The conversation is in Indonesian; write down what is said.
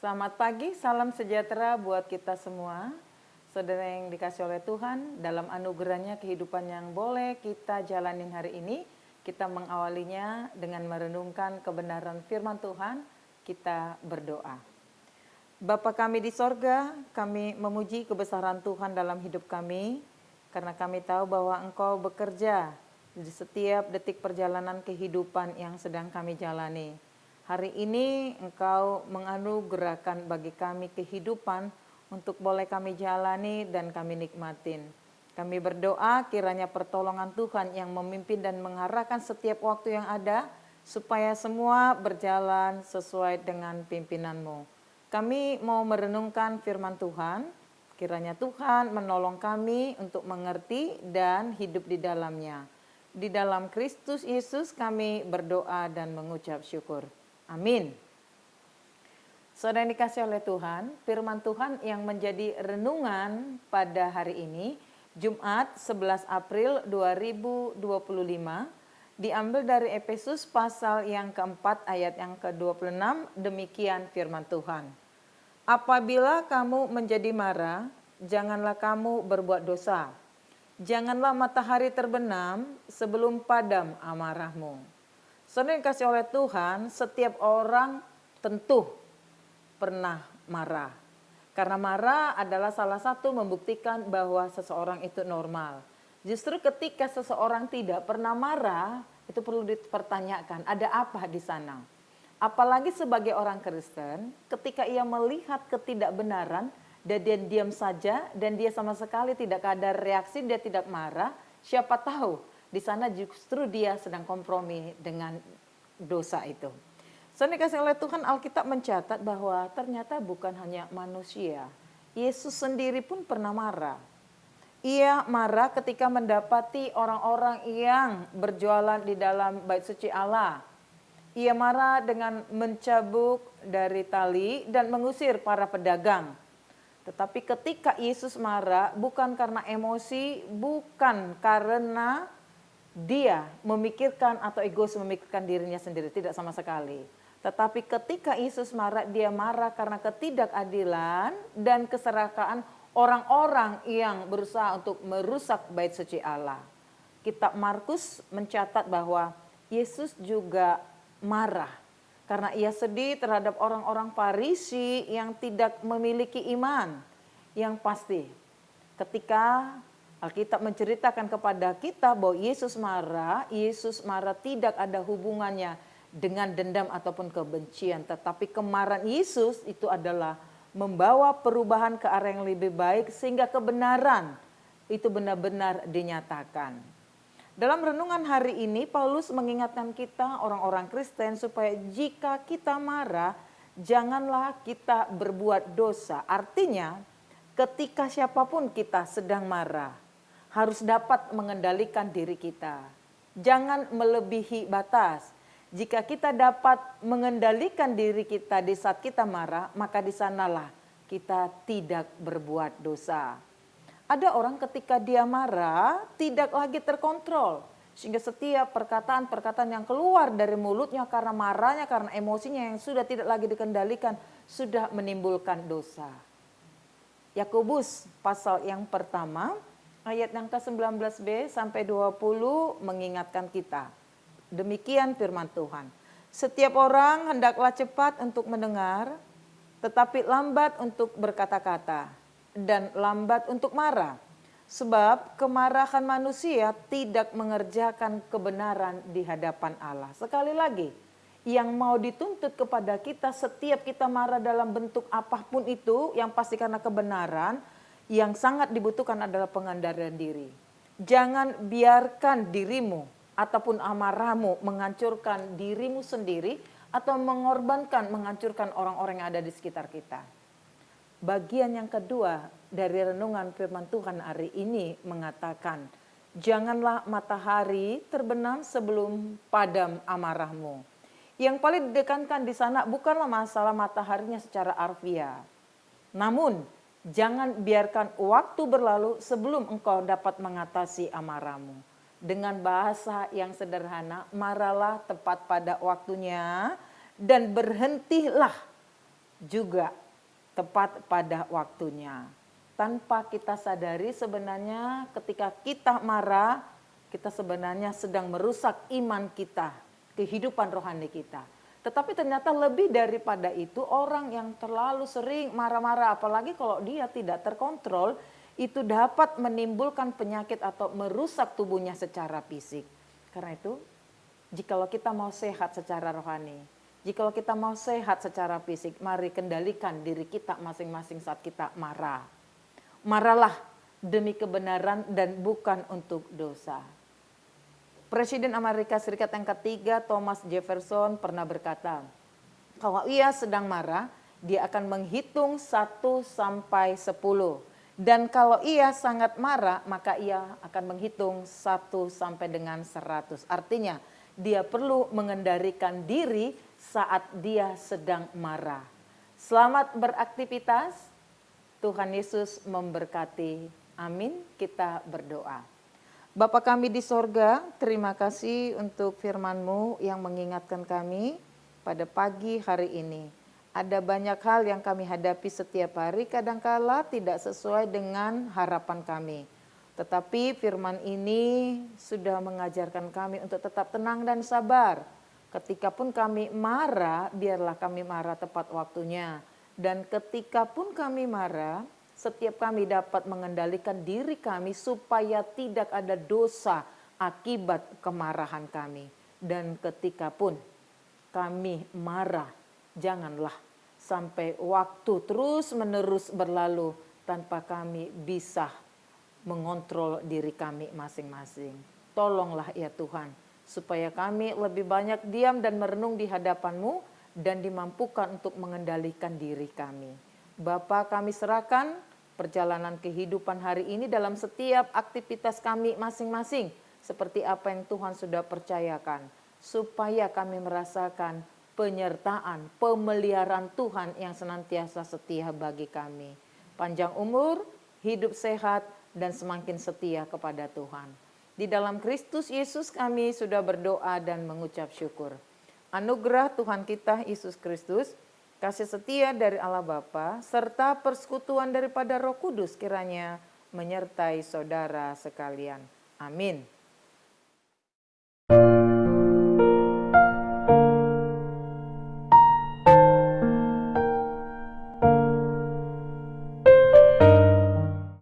Selamat pagi, salam sejahtera buat kita semua. Saudara yang dikasih oleh Tuhan, dalam anugerahnya kehidupan yang boleh kita jalanin hari ini, kita mengawalinya dengan merenungkan kebenaran firman Tuhan, kita berdoa. Bapa kami di sorga, kami memuji kebesaran Tuhan dalam hidup kami, karena kami tahu bahwa Engkau bekerja di setiap detik perjalanan kehidupan yang sedang kami jalani. Hari ini Engkau menganugerahkan bagi kami kehidupan untuk boleh kami jalani dan kami nikmatin. Kami berdoa kiranya pertolongan Tuhan yang memimpin dan mengarahkan setiap waktu yang ada, supaya semua berjalan sesuai dengan pimpinan-Mu. Kami mau merenungkan firman Tuhan, kiranya Tuhan menolong kami untuk mengerti dan hidup di dalamnya. Di dalam Kristus Yesus kami berdoa dan mengucap syukur. Amin. Saudara yang dikasih oleh Tuhan, firman Tuhan yang menjadi renungan pada hari ini, Jumat 11 April 2025, diambil dari Efesus pasal yang keempat ayat yang ke-26, demikian firman Tuhan. Apabila kamu menjadi marah, janganlah kamu berbuat dosa. Janganlah matahari terbenam sebelum padam amarahmu. Saudara yang dikasih oleh Tuhan, setiap orang tentu pernah marah. Karena marah adalah salah satu membuktikan bahwa seseorang itu normal. Justru ketika seseorang tidak pernah marah, itu perlu dipertanyakan, ada apa di sana? Apalagi sebagai orang Kristen, ketika ia melihat ketidakbenaran dan dia diam saja dan dia sama sekali tidak ada reaksi, dia tidak marah, siapa tahu di sana justru dia sedang kompromi dengan dosa itu. Saudara dikasih oleh Tuhan, Alkitab mencatat bahwa ternyata bukan hanya manusia. Yesus sendiri pun pernah marah. Ia marah ketika mendapati orang-orang yang berjualan di dalam bait suci Allah. Ia marah dengan mencabuk dari tali dan mengusir para pedagang. Tetapi ketika Yesus marah bukan karena emosi, bukan karena dia memikirkan atau egois memikirkan dirinya sendiri, tidak sama sekali. Tetapi ketika Yesus marah, dia marah karena ketidakadilan dan keserakahan orang-orang yang berusaha untuk merusak bait suci Allah. Kitab Markus mencatat bahwa Yesus juga marah karena ia sedih terhadap orang-orang Farisi yang tidak memiliki iman. Yang pasti ketika Alkitab menceritakan kepada kita bahwa Yesus marah tidak ada hubungannya dengan dendam ataupun kebencian. Tetapi kemarahan Yesus itu adalah membawa perubahan ke arah yang lebih baik sehingga kebenaran itu benar-benar dinyatakan. Dalam renungan hari ini Paulus mengingatkan kita orang-orang Kristen supaya jika kita marah janganlah kita berbuat dosa. Artinya ketika siapapun kita sedang marah, harus dapat mengendalikan diri kita. Jangan melebihi batas. Jika kita dapat mengendalikan diri kita di saat kita marah, maka di sanalah kita tidak berbuat dosa. Ada orang ketika dia marah tidak lagi terkontrol. Sehingga setiap perkataan-perkataan yang keluar dari mulutnya karena marahnya, karena emosinya yang sudah tidak lagi dikendalikan, sudah menimbulkan dosa. Yakobus pasal yang pertama, ayat yang ke-19b sampai 20 mengingatkan kita. Demikian firman Tuhan. Setiap orang hendaklah cepat untuk mendengar, tetapi lambat untuk berkata-kata dan lambat untuk marah. Sebab kemarahan manusia tidak mengerjakan kebenaran di hadapan Allah. Sekali lagi, yang mau dituntut kepada kita setiap kita marah dalam bentuk apapun itu, yang pasti karena kebenaran, yang sangat dibutuhkan adalah pengendalian diri. Jangan biarkan dirimu ataupun amarahmu menghancurkan dirimu sendiri atau menghancurkan orang-orang yang ada di sekitar kita. Bagian yang kedua dari renungan firman Tuhan hari ini mengatakan, janganlah matahari terbenam sebelum padam amarahmu. Yang paling ditekankan di sana bukanlah masalah mataharinya secara harfiah. Namun jangan biarkan waktu berlalu sebelum engkau dapat mengatasi amarahmu. Dengan bahasa yang sederhana, marahlah tepat pada waktunya dan berhentilah juga tepat pada waktunya. Tanpa kita sadari sebenarnya ketika kita marah, kita sebenarnya sedang merusak iman kita, kehidupan rohani kita. Tetapi ternyata lebih daripada itu, orang yang terlalu sering marah-marah, apalagi kalau dia tidak terkontrol, itu dapat menimbulkan penyakit atau merusak tubuhnya secara fisik. Karena itu, jikalau kita mau sehat secara rohani, jikalau kita mau sehat secara fisik, mari kendalikan diri kita masing-masing saat kita marah. Marahlah demi kebenaran dan bukan untuk dosa. Presiden Amerika Serikat yang ketiga, Thomas Jefferson, pernah berkata, kalau ia sedang marah, dia akan menghitung 1 sampai 10. Dan kalau ia sangat marah, maka ia akan menghitung 1 sampai dengan 100. Artinya, dia perlu mengendalikan diri saat dia sedang marah. Selamat beraktivitas. Tuhan Yesus memberkati. Amin. Kita berdoa. Bapa kami di sorga, terima kasih untuk firman-Mu yang mengingatkan kami pada pagi hari ini. Ada banyak hal yang kami hadapi setiap hari, kadangkala tidak sesuai dengan harapan kami. Tetapi firman ini sudah mengajarkan kami untuk tetap tenang dan sabar. Ketika pun kami marah, biarlah kami marah tepat waktunya. Dan ketika pun kami marah, setiap kami dapat mengendalikan diri kami supaya tidak ada dosa akibat kemarahan kami. Dan ketika pun kami marah, janganlah sampai waktu terus-menerus berlalu tanpa kami bisa mengontrol diri kami masing-masing. Tolonglah ya Tuhan, supaya kami lebih banyak diam dan merenung di hadapan-Mu, dan dimampukan untuk mengendalikan diri kami. Bapa, kami serahkan perjalanan kehidupan hari ini dalam setiap aktivitas kami masing-masing, seperti apa yang Tuhan sudah percayakan, supaya kami merasakan penyertaan, pemeliharaan Tuhan yang senantiasa setia bagi kami. Panjang umur, hidup sehat, dan semakin setia kepada Tuhan. Di dalam Kristus Yesus kami sudah berdoa dan mengucap syukur. Anugerah Tuhan kita Yesus Kristus, kasih setia dari Allah Bapa, serta persekutuan daripada Roh Kudus kiranya menyertai saudara sekalian. Amin.